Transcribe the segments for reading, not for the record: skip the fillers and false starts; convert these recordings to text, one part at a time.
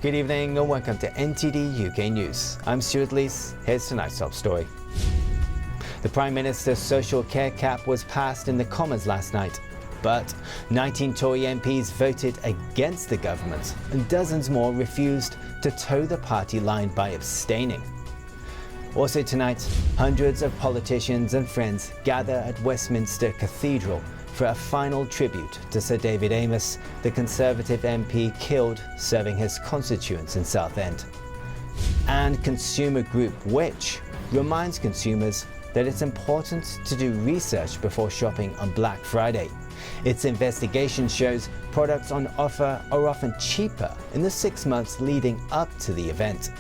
Good evening and welcome to NTD UK News. I'm Stuart Lees. Here's tonight's top story. The Prime Minister's social care cap was passed in the Commons last night, but 19 Tory MPs voted against the government and dozens more refused to toe the party line by abstaining. Also tonight, hundreds of politicians and friends gather at Westminster Cathedral for a final tribute to Sir David Amos, the Conservative MP killed serving his constituents in Southend. And consumer group Which reminds consumers that it's important to do research before shopping on Black Friday. Its investigation shows products on offer are often cheaper in the 6 months leading up to the event.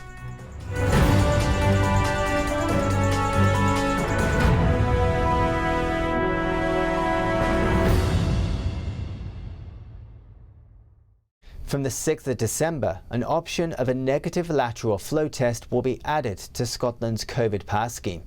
From the 6th of December, an option of a negative lateral flow test will be added to Scotland's COVID pass scheme.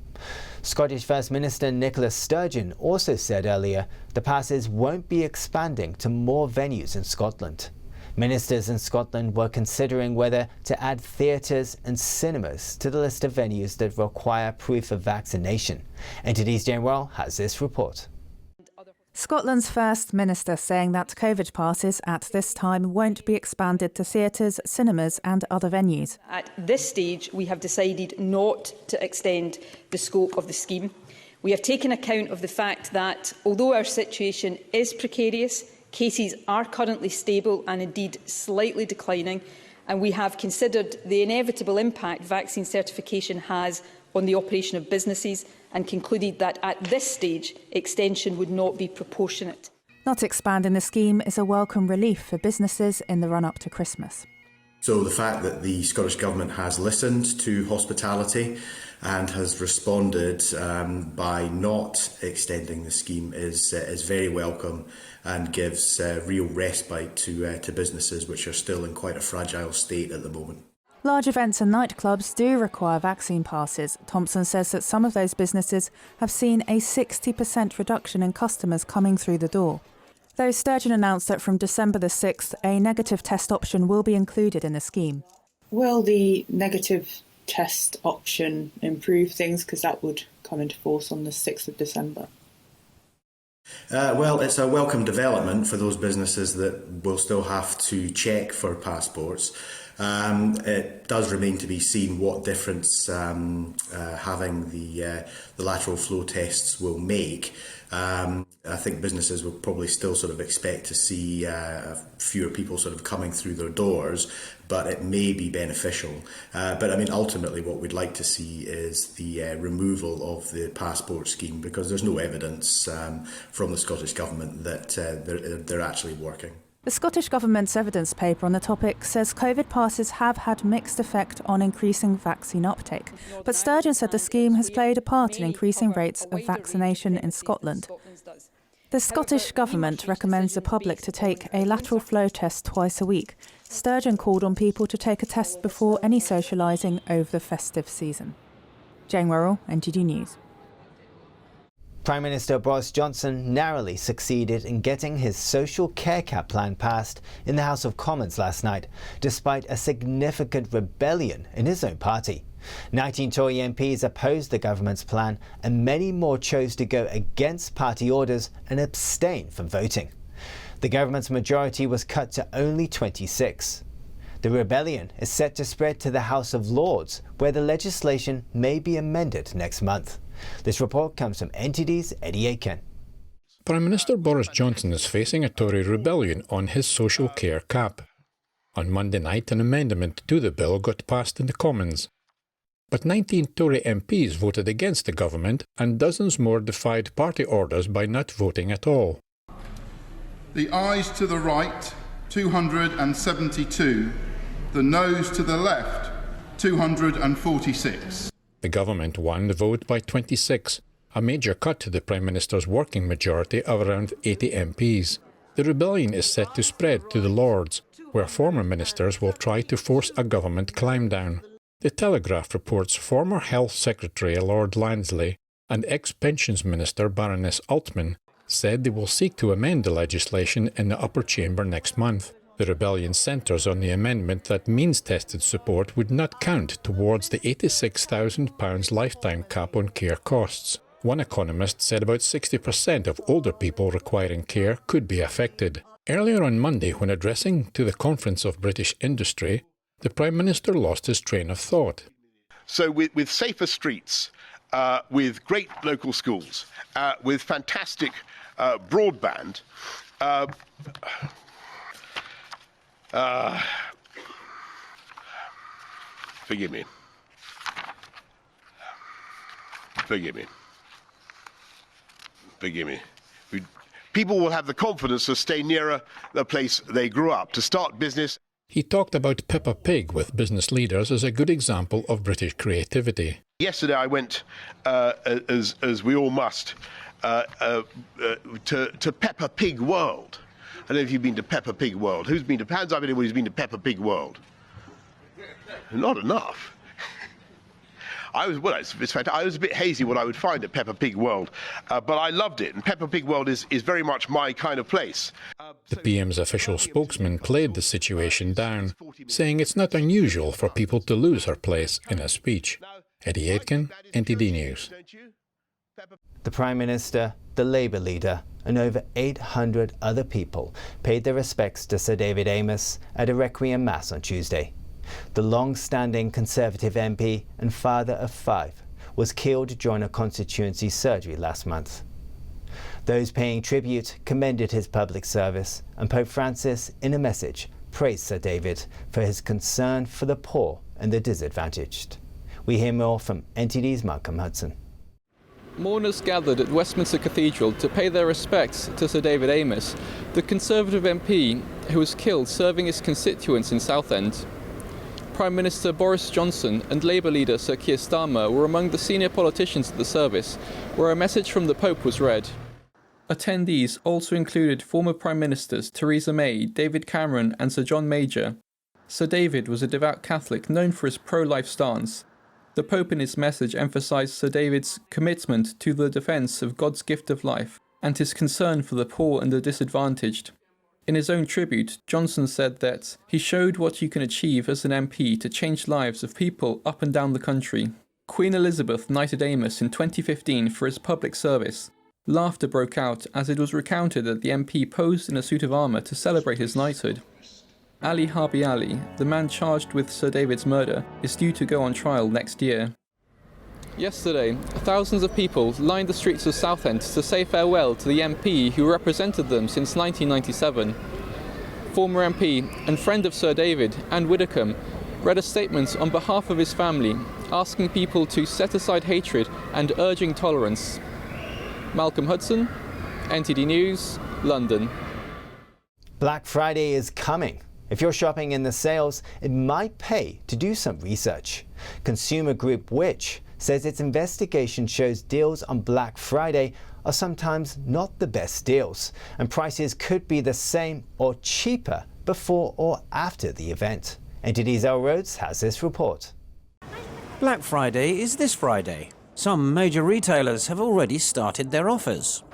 Scottish First Minister Nicola Sturgeon also said earlier the passes won't be expanding to more venues in Scotland. Ministers in Scotland were considering whether to add theatres and cinemas to the list of venues that require proof of vaccination. NTD's Jane Worrell has this report. Scotland's First Minister saying that COVID passes at this time won't be expanded to theatres, cinemas and other venues. At this stage, we have decided not to extend the scope of the scheme. We have taken account of the fact that, although our situation is precarious, cases are currently stable and indeed slightly declining, and we have considered the inevitable impact vaccine certification has on the operation of businesses and concluded that at this stage extension would not be proportionate. Not expanding the scheme is a welcome relief for businesses in the run-up to Christmas. So the fact that the Scottish Government has listened to hospitality and has responded by not extending the scheme is very welcome and gives real respite to businesses which are still in quite a fragile state at the moment. Large events and nightclubs do require vaccine passes. Thompson says that some of those businesses have seen a 60% reduction in customers coming through the door. Though Sturgeon announced that from December the 6th, a negative test option will be included in the scheme. Will the negative test option improve things? Because that would come into force on the 6th of December. Well, it's a welcome development for those businesses that will still have to check for passports. It does remain to be seen what difference having the lateral flow tests will make. I think businesses will probably still sort of expect to see fewer people sort of coming through their doors, but it may be beneficial. But I mean, ultimately what we'd like to see is the removal of the passport scheme, because there's no evidence from the Scottish Government that they're actually working. The Scottish Government's evidence paper on the topic says COVID passes have had mixed effect on increasing vaccine uptake. But Sturgeon said the scheme has played a part in increasing rates of vaccination in Scotland. The Scottish Government recommends the public to take a lateral flow test twice a week. Sturgeon called on people to take a test before any socialising over the festive season. Jane Worrell, NTD News. Prime Minister Boris Johnson narrowly succeeded in getting his social care cap plan passed in the House of Commons last night, despite a significant rebellion in his own party. 19 Tory MPs opposed the government's plan and many more chose to go against party orders and abstain from voting. The government's majority was cut to only 26. The rebellion is set to spread to the House of Lords, where the legislation may be amended next month. This report comes from NTD's Eddie Aiken. Prime Minister Boris Johnson is facing a Tory rebellion on his social care cap. On Monday night, an amendment to the bill got passed in the Commons. But 19 Tory MPs voted against the government and dozens more defied party orders by not voting at all. The ayes to the right, 272. The noes to the left, 246. The government won the vote by 26, a major cut to the Prime Minister's working majority of around 80 MPs. The rebellion is set to spread to the Lords, where former ministers will try to force a government climb down. The Telegraph reports former Health Secretary Lord Lansley and ex-Pensions Minister Baroness Altman said they will seek to amend the legislation in the upper chamber next month. The rebellion centres on the amendment that means-tested support would not count towards the £86,000 lifetime cap on care costs. One economist said about 60% of older people requiring care could be affected. Earlier on Monday, when addressing to the Conference of British Industry, the Prime Minister lost his train of thought. So with safer streets, with great local schools, with fantastic broadband, forgive me. People will have the confidence to stay nearer the place they grew up, to start business. He talked about Peppa Pig with business leaders as a good example of British creativity. Yesterday I went, as we all must, to Peppa Pig World. I don't know if you've been to Peppa Pig World. Hands up anyone who's been to Peppa Pig World? Not enough. I was a bit hazy what I would find at Peppa Pig World, but I loved it, and Peppa Pig World is very much my kind of place. The PM's official spokesman played the situation down, saying it's not unusual for people to lose their place in a speech. Eddie Aitken, NTD News. The Prime Minister, the Labour leader, and over 800 other people paid their respects to Sir David Amos at a requiem mass on Tuesday. The long-standing Conservative MP and father of 5 was killed during a constituency surgery last month. Those paying tribute commended his public service, and Pope Francis, in a message, praised Sir David for his concern for the poor and the disadvantaged. We hear more from NTD's Malcolm Hudson. Mourners gathered at Westminster Cathedral to pay their respects to Sir David Amos, the Conservative MP who was killed serving his constituents in Southend. Prime Minister Boris Johnson and Labour leader Sir Keir Starmer were among the senior politicians at the service, where a message from the Pope was read. Attendees also included former Prime Ministers Theresa May, David Cameron and Sir John Major. Sir David was a devout Catholic known for his pro-life stance. The Pope in his message emphasised Sir David's commitment to the defence of God's gift of life and his concern for the poor and the disadvantaged. In his own tribute, Johnson said that he showed what you can achieve as an MP to change lives of people up and down the country. Queen Elizabeth knighted Amos in 2015 for his public service. Laughter broke out as it was recounted that the MP posed in a suit of armour to celebrate his knighthood. Ali Harbi Ali, the man charged with Sir David's murder, is due to go on trial next year. Yesterday, thousands of people lined the streets of Southend to say farewell to the MP who represented them since 1997. Former MP and friend of Sir David, Anne Widdecombe, read a statement on behalf of his family, asking people to set aside hatred and urging tolerance. Malcolm Hudson, NTD News, London. Black Friday is coming. If you're shopping in the sales, it might pay to do some research. Consumer group Which says its investigation shows deals on Black Friday are sometimes not the best deals, and prices could be the same or cheaper before or after the event. NTD's El Rhodes has this report. Black Friday is this Friday. Some major retailers have already started their offers.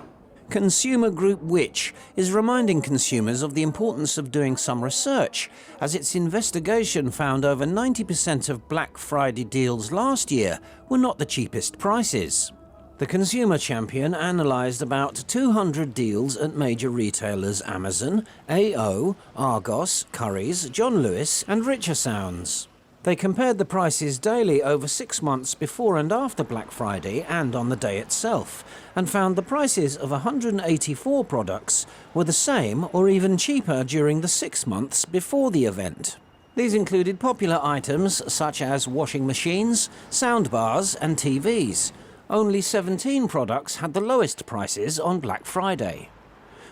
Consumer group Which is reminding consumers of the importance of doing some research, as its investigation found over 90% of Black Friday deals last year were not the cheapest prices. The consumer champion analysed about 200 deals at major retailers Amazon, AO, Argos, Currys, John Lewis and Richer Sounds. They compared the prices daily over 6 months before and after Black Friday and on the day itself, and found the prices of 184 products were the same or even cheaper during the 6 months before the event. These included popular items such as washing machines, soundbars and TVs. Only 17 products had the lowest prices on Black Friday.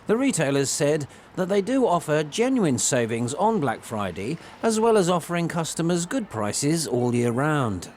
The retailers said that they do offer genuine savings on Black Friday, as well as offering customers good prices all year round.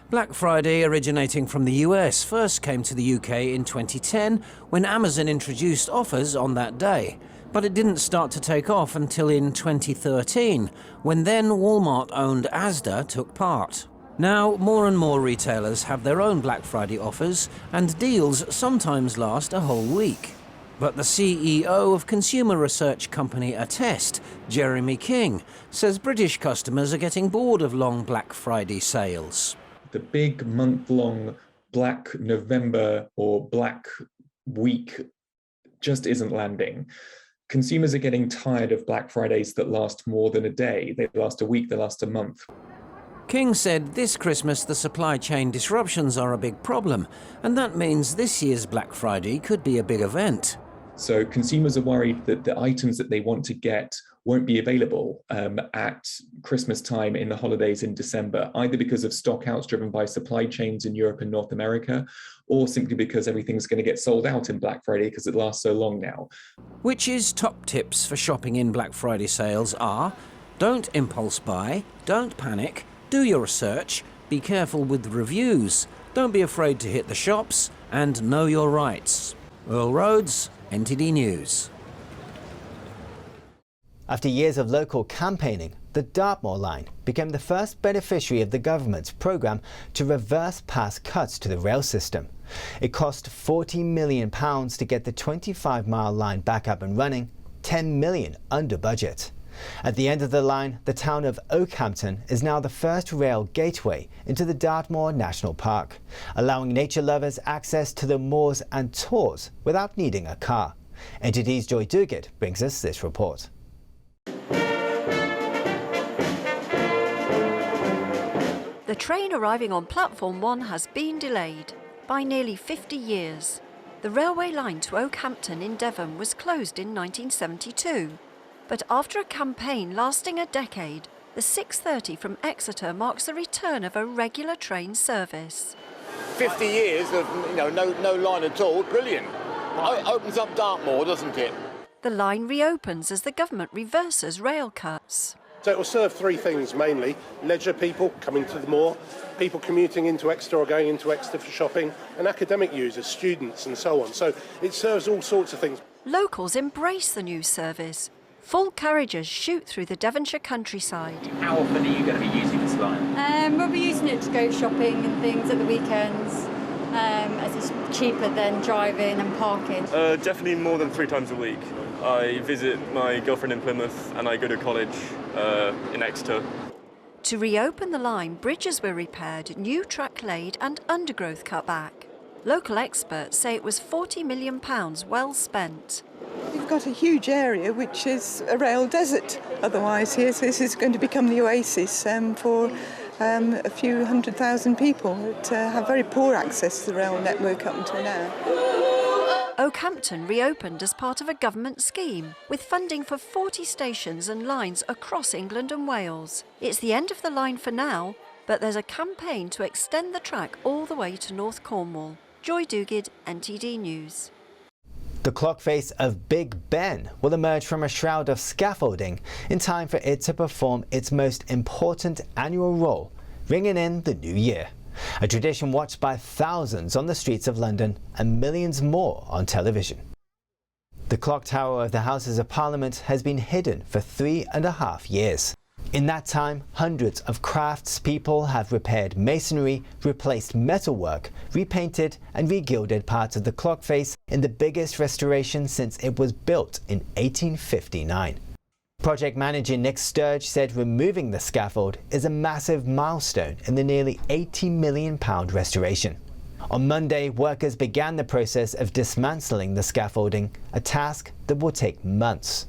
Black Friday, originating from the US, first came to the UK in 2010 when Amazon introduced offers on that day. But it didn't start to take off until in 2013, when then Walmart-owned Asda took part. Now, more and more retailers have their own Black Friday offers, and deals sometimes last a whole week. But the CEO of consumer research company Attest, Jeremy King, says British customers are getting bored of long Black Friday sales. The big month-long Black November or Black Week just isn't landing. Consumers are getting tired of Black Fridays that last more than a day. They last a week, they last a month. King said this Christmas the supply chain disruptions are a big problem, and that means this year's Black Friday could be a big event. So consumers are worried that the items that they want to get won't be available at Christmas time in the holidays in December, either because of stockouts driven by supply chains in Europe and North America, or simply because everything's going to get sold out in Black Friday because it lasts so long now. Which's top tips for shopping in Black Friday sales are: don't impulse buy, don't panic, do your research, be careful with reviews, don't be afraid to hit the shops, and know your rights. Earl Rhodes, NTD News. After years of local campaigning, the Dartmoor line became the first beneficiary of the government's programme to reverse past cuts to the rail system. It cost £40 million to get the 25-mile line back up and running, $10 million under budget. At the end of the line, the town of Oakhampton is now the first rail gateway into the Dartmoor National Park, allowing nature lovers access to the moors and tours without needing a car. NTD's Joy Duguid brings us this report. The train arriving on Platform 1 has been delayed by nearly 50 years. The railway line to Oakhampton in Devon was closed in 1972. But after a campaign lasting a decade, the 6:30 from Exeter marks the return of a regular train service. 50 years of no line at all, brilliant. Opens up Dartmoor, doesn't it? The line reopens as the government reverses rail cuts. So it will serve three things mainly: leisure people coming to the moor, people commuting into Exeter or going into Exeter for shopping, and academic users, students and so on. So it serves all sorts of things. Locals embrace the new service. Full carriages shoot through the Devonshire countryside. How often are you going to be using this line? We'll be using it to go shopping and things at the weekends, as it's cheaper than driving and parking. Definitely more than 3 times a week. I visit my girlfriend in Plymouth and I go to college in Exeter. To reopen the line, bridges were repaired, new track laid and undergrowth cut back. Local experts say it was £40 million well spent. We've got a huge area which is a rail desert otherwise here, so this is going to become the oasis for a few 100,000 people that have very poor access to the rail network up until now. Oakhampton reopened as part of a government scheme, with funding for 40 stations and lines across England and Wales. It's the end of the line for now, but there's a campaign to extend the track all the way to North Cornwall. Joy Duguid, NTD News. The clock face of Big Ben will emerge from a shroud of scaffolding in time for it to perform its most important annual role, ringing in the new year. A tradition watched by thousands on the streets of London and millions more on television. The clock tower of the Houses of Parliament has been hidden for 3.5 years. In that time, hundreds of craftspeople have repaired masonry, replaced metalwork, repainted and regilded parts of the clock face in the biggest restoration since it was built in 1859. Project manager Nick Sturgeon said removing the scaffold is a massive milestone in the nearly £80 million restoration. On Monday, workers began the process of dismantling the scaffolding, a task that will take months.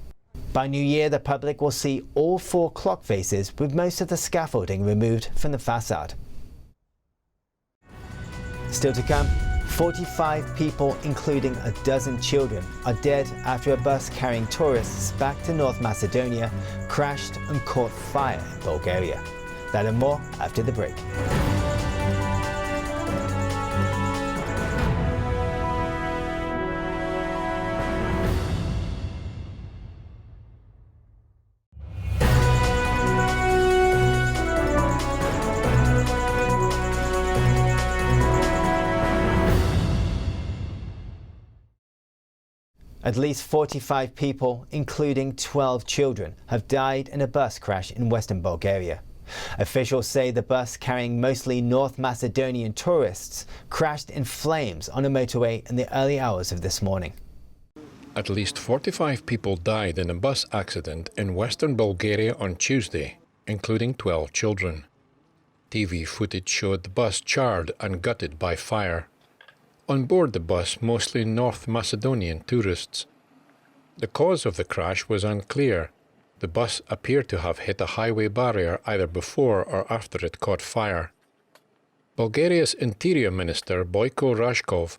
By New Year, the public will see all 4 clock faces with most of the scaffolding removed from the facade. Still to come, 45 people, including a dozen children, are dead after a bus carrying tourists back to North Macedonia crashed and caught fire in Bulgaria. That and more after the break. At least 45 people, including 12 children, have died in a bus crash in western Bulgaria. Officials say the bus carrying mostly North Macedonian tourists crashed in flames on a motorway in the early hours of this morning. At least 45 people died in a bus accident in western Bulgaria on Tuesday, including 12 children. TV footage showed the bus charred and gutted by fire. On board the bus, mostly North Macedonian tourists. The cause of the crash was unclear. The bus appeared to have hit a highway barrier either before or after it caught fire. Bulgaria's Interior Minister Boyko Rashkov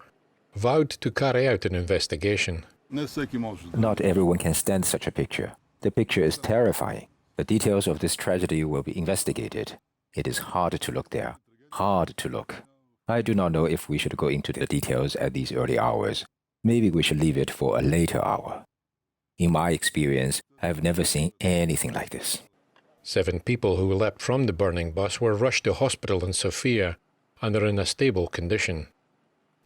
vowed to carry out an investigation. Not everyone can stand such a picture. The picture is terrifying. The details of this tragedy will be investigated. It is hard to look there. Hard to look. I do not know if we should go into the details at these early hours. Maybe we should leave it for a later hour. In my experience, I have never seen anything like this. 7 people who leapt from the burning bus were rushed to hospital in Sofia and are in a stable condition.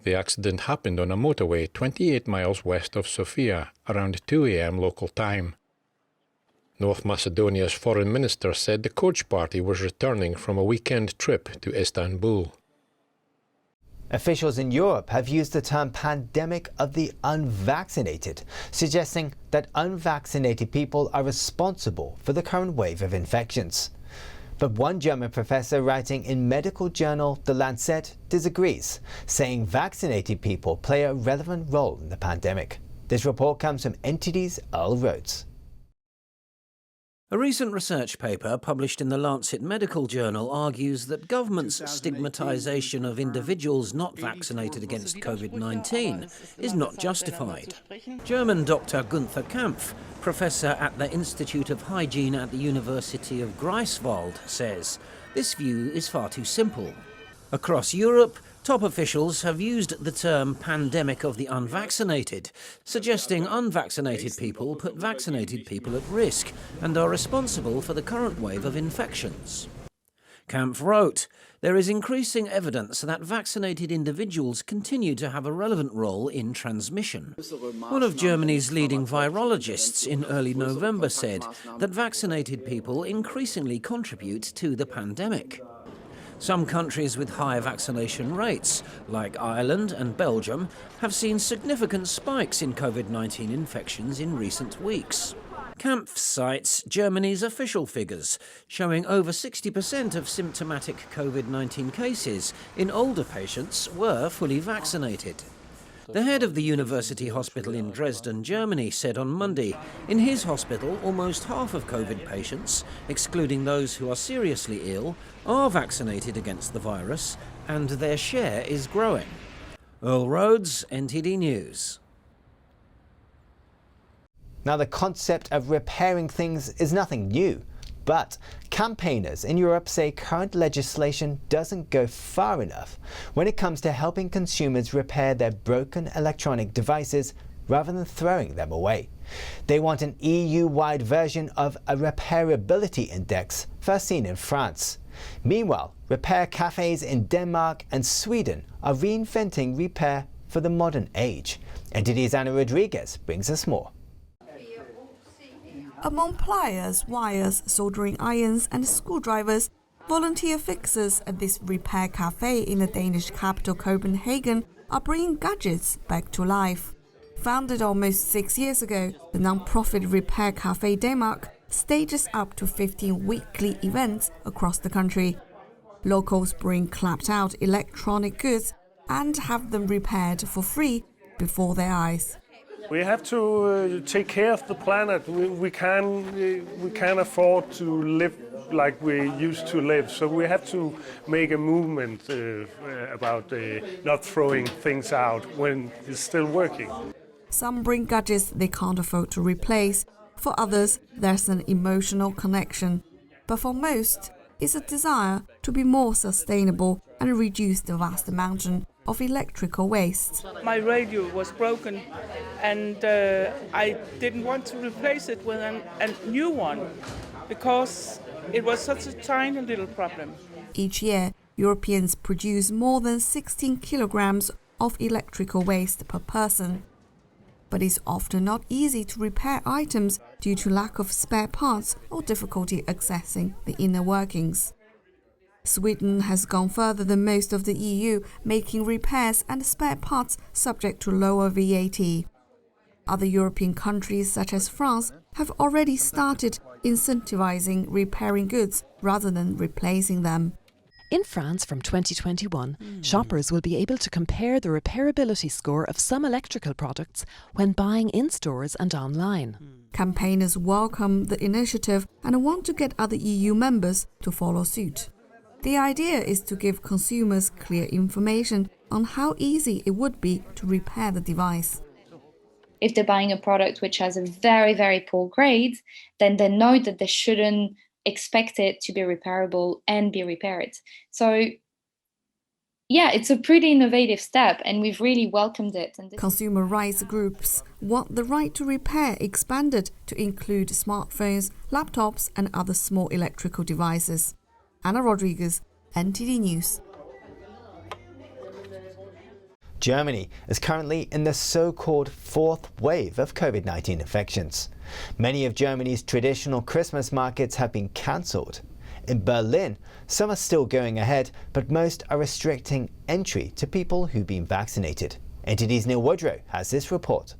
The accident happened on a motorway 28 miles west of Sofia, around 2 a.m. local time. North Macedonia's foreign minister said the coach party was returning from a weekend trip to Istanbul. Officials in Europe have used the term pandemic of the unvaccinated, suggesting that unvaccinated people are responsible for the current wave of infections. But one German professor writing in medical journal The Lancet disagrees, saying vaccinated people play a relevant role in the pandemic. This report comes from NTD's Earl Rhodes. A recent research paper published in the Lancet Medical Journal argues that government's stigmatisation of individuals not vaccinated against COVID-19 is not justified. German Dr. Günther Kampf, professor at the Institute of Hygiene at the University of Greifswald, says this view is far too simple. Across Europe, top officials have used the term pandemic of the unvaccinated, suggesting unvaccinated people put vaccinated people at risk and are responsible for the current wave of infections. Kampf wrote, "There is increasing evidence that vaccinated individuals continue to have a relevant role in transmission." One of Germany's leading virologists in early November said that vaccinated people increasingly contribute to the pandemic. Some countries with high vaccination rates, like Ireland and Belgium, have seen significant spikes in COVID-19 infections in recent weeks. Kampf cites Germany's official figures, showing over 60% of symptomatic COVID-19 cases in older patients were fully vaccinated. The head of the university hospital in Dresden, Germany, said on Monday, in his hospital, almost half of COVID patients, excluding those who are seriously ill, are vaccinated against the virus, and their share is growing. Earl Rhodes, NTD News. Now, the concept of repairing things is nothing new, but campaigners in Europe say current legislation doesn't go far enough when it comes to helping consumers repair their broken electronic devices rather than throwing them away. They want an EU-wide version of a repairability index, first seen in France. Meanwhile, repair cafes in Denmark and Sweden are reinventing repair for the modern age. NTD's Anna Rodriguez brings us more. Among pliers, wires, soldering irons and screwdrivers, volunteer fixers at this repair cafe in the Danish capital Copenhagen are bringing gadgets back to life. Founded almost 6 years ago, the non-profit Repair Cafe Denmark stages up to 15 weekly events across the country. Locals bring clapped-out electronic goods and have them repaired for free before their eyes. We have to take care of the planet. We can't afford to live like we used to live. So we have to make a movement about not throwing things out when it's still working. Some bring gadgets they can't afford to replace. For others, there's an emotional connection. But for most, it's a desire to be more sustainable and reduce the vast amount of electrical waste. My radio was broken and I didn't want to replace it with a new one because it was such a tiny little problem. Each year, Europeans produce more than 16 kilograms of electrical waste per person. But it's often not easy to repair items due to lack of spare parts or difficulty accessing the inner workings. Sweden has gone further than most of the EU, making repairs and spare parts subject to lower VAT. Other European countries, such as France, have already started incentivizing repairing goods rather than replacing them. In France from 2021, shoppers will be able to compare the repairability score of some electrical products when buying in stores and online. Campaigners welcome the initiative and want to get other EU members to follow suit. The idea is to give consumers clear information on how easy it would be to repair the device. If they're buying a product which has a very, very poor grade, then they know that they shouldn't expect it to be repairable and be repaired. So, yeah, it's a pretty innovative step and we've really welcomed it. And consumer rights groups want the right to repair expanded to include smartphones, laptops and other small electrical devices. Anna Rodriguez, NTD News. Germany is currently in the so-called fourth wave of COVID-19 infections. Many of Germany's traditional Christmas markets have been cancelled. In Berlin, some are still going ahead, but most are restricting entry to people who've been vaccinated. NTD's Neil Woodrow has this report.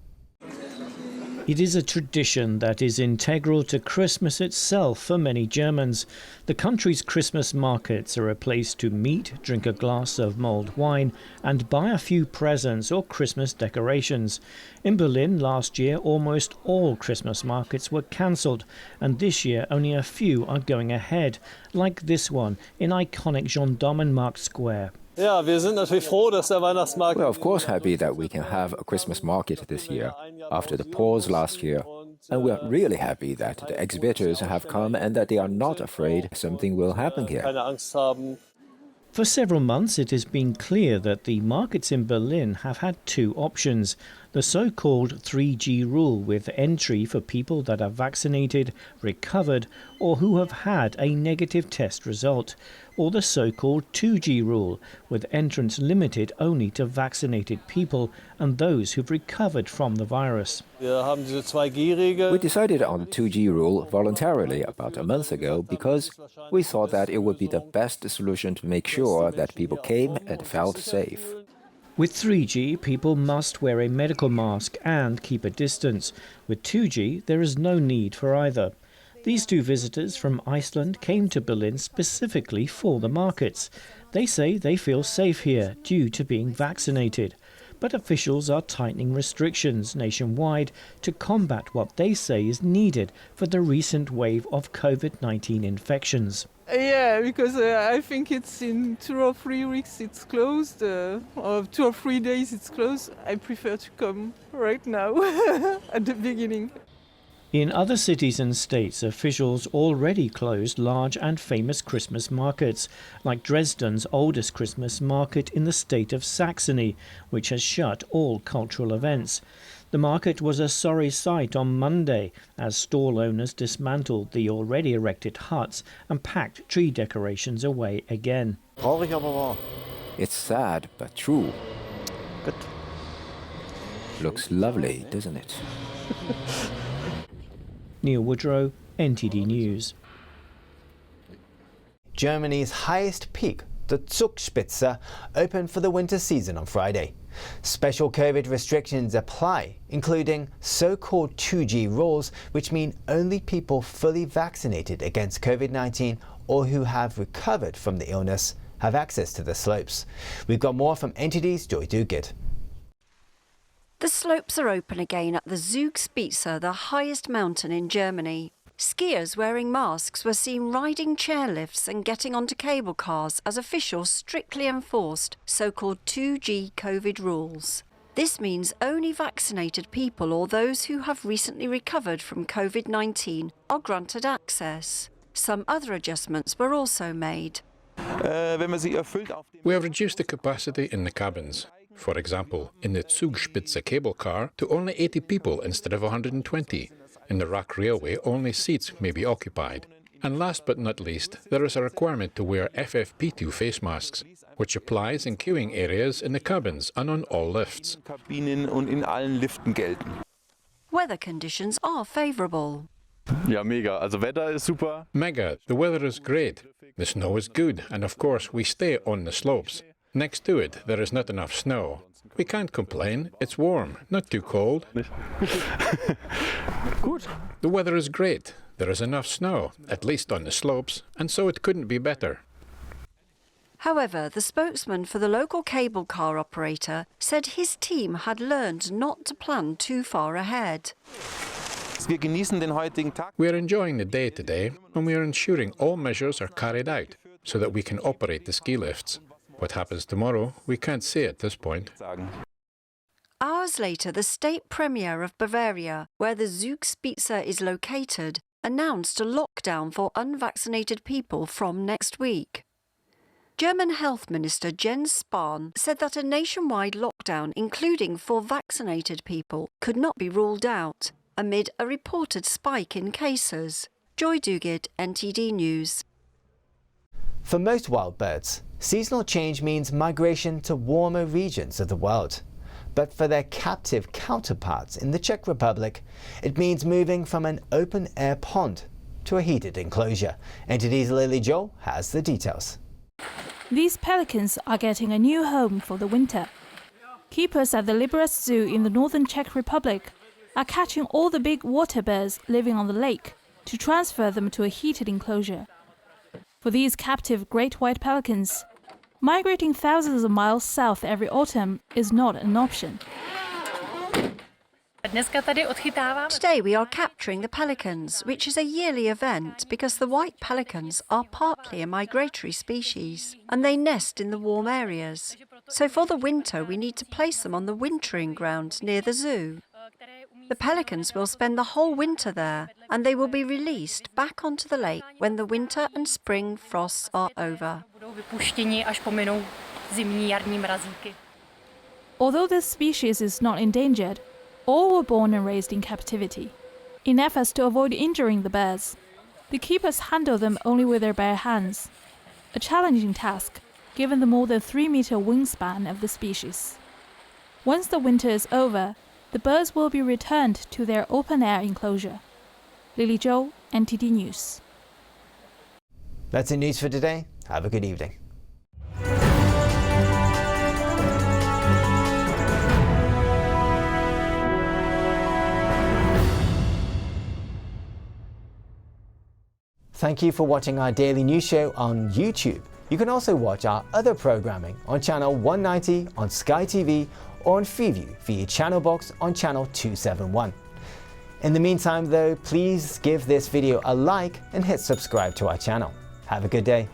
It is a tradition that is integral to Christmas itself for many Germans. The country's Christmas markets are a place to meet, drink a glass of mulled wine and buy a few presents or Christmas decorations. In Berlin last year, almost all Christmas markets were cancelled, and this year only a few are going ahead, like this one in iconic Gendarmenmarkt Square. We're of course happy that we can have a Christmas market this year, after the pause last year. And we're really happy that the exhibitors have come and that they are not afraid something will happen here. For several months it has been clear that the markets in Berlin have had two options. The so-called 3G rule with entry for people that are vaccinated, recovered or who have had a negative test result, or the so-called 2G rule with entrance limited only to vaccinated people and those who've recovered from the virus. We decided on the 2G rule voluntarily about a month ago because we thought that it would be the best solution to make sure that people came and felt safe. With 3G, people must wear a medical mask and keep a distance. With 2G, there is no need for either. These two visitors from Iceland came to Berlin specifically for the markets. They say they feel safe here due to being vaccinated. But officials are tightening restrictions nationwide to combat what they say is needed for the recent wave of COVID-19 infections. Yeah, because I think it's in 2 or 3 weeks it's closed, or 2 or 3 days it's closed. I prefer to come right now, at the beginning. In other cities and states, officials already closed large and famous Christmas markets, like Dresden's oldest Christmas market in the state of Saxony, which has shut all cultural events. The market was a sorry sight on Monday as stall owners dismantled the already erected huts and packed tree decorations away again. It's sad, but true. Good. Looks lovely, doesn't it? Neil Woodrow, NTD News. Germany's highest peak, the Zugspitze, opened for the winter season on Friday. Special COVID restrictions apply, including so-called 2G rules, which mean only people fully vaccinated against COVID-19 or who have recovered from the illness have access to the slopes. We've got more from NTD's Joy Duguid. The slopes are open again at the Zugspitze, the highest mountain in Germany. Skiers wearing masks were seen riding chairlifts and getting onto cable cars as officials strictly enforced so-called 2G COVID rules. This means only vaccinated people or those who have recently recovered from COVID-19 are granted access. Some other adjustments were also made. We have reduced the capacity in the cabins. For example, in the Zugspitze cable car to only 80 people instead of 120. In the rack railway, only seats may be occupied. And last but not least, there is a requirement to wear FFP2 face masks, which applies in queuing areas in the cabins and on all lifts. Weather conditions are favourable. Ja, mega. Also Wetter ist super. Mega. The weather is great. The snow is good, and of course we stay on the slopes. Next to it, there is not enough snow. We can't complain. It's warm, not too cold. The weather is great. There is enough snow, at least on the slopes, and so it couldn't be better. However, the spokesman for the local cable car operator said his team had learned not to plan too far ahead. We are enjoying the day today, and we are ensuring all measures are carried out so that we can operate the ski lifts. What happens tomorrow, we can't say at this point. Hours later, the state premier of Bavaria, where the Zugspitze is located, announced a lockdown for unvaccinated people from next week. German Health Minister Jens Spahn said that a nationwide lockdown, including for vaccinated people, could not be ruled out, amid a reported spike in cases. Joy Dugid, NTD News. For most wild birds, seasonal change means migration to warmer regions of the world. But for their captive counterparts in the Czech Republic, it means moving from an open-air pond to a heated enclosure. NTD's Lily Joel has the details. These pelicans are getting a new home for the winter. Keepers at the Liberec Zoo in the northern Czech Republic are catching all the big water birds living on the lake to transfer them to a heated enclosure. For these captive great white pelicans, migrating thousands of miles south every autumn is not an option. Today we are capturing the pelicans, which is a yearly event because the white pelicans are partly a migratory species and they nest in the warm areas. So for the winter we need to place them on the wintering ground near the zoo. The pelicans will spend the whole winter there and they will be released back onto the lake when the winter and spring frosts are over. Although this species is not endangered, all were born and raised in captivity. In efforts to avoid injuring the birds, the keepers handle them only with their bare hands, a challenging task given the more than 3-meter wingspan of the species. Once the winter is over, the birds will be returned to their open-air enclosure. Lily Zhou, NTD News. That's the news for today. Have a good evening. Thank you for watching our daily news show on YouTube. You can also watch our other programming on channel 190 on Sky TV or on Freeview via channel box on channel 271. In the meantime though, please give this video a like and hit subscribe to our channel. Have a good day.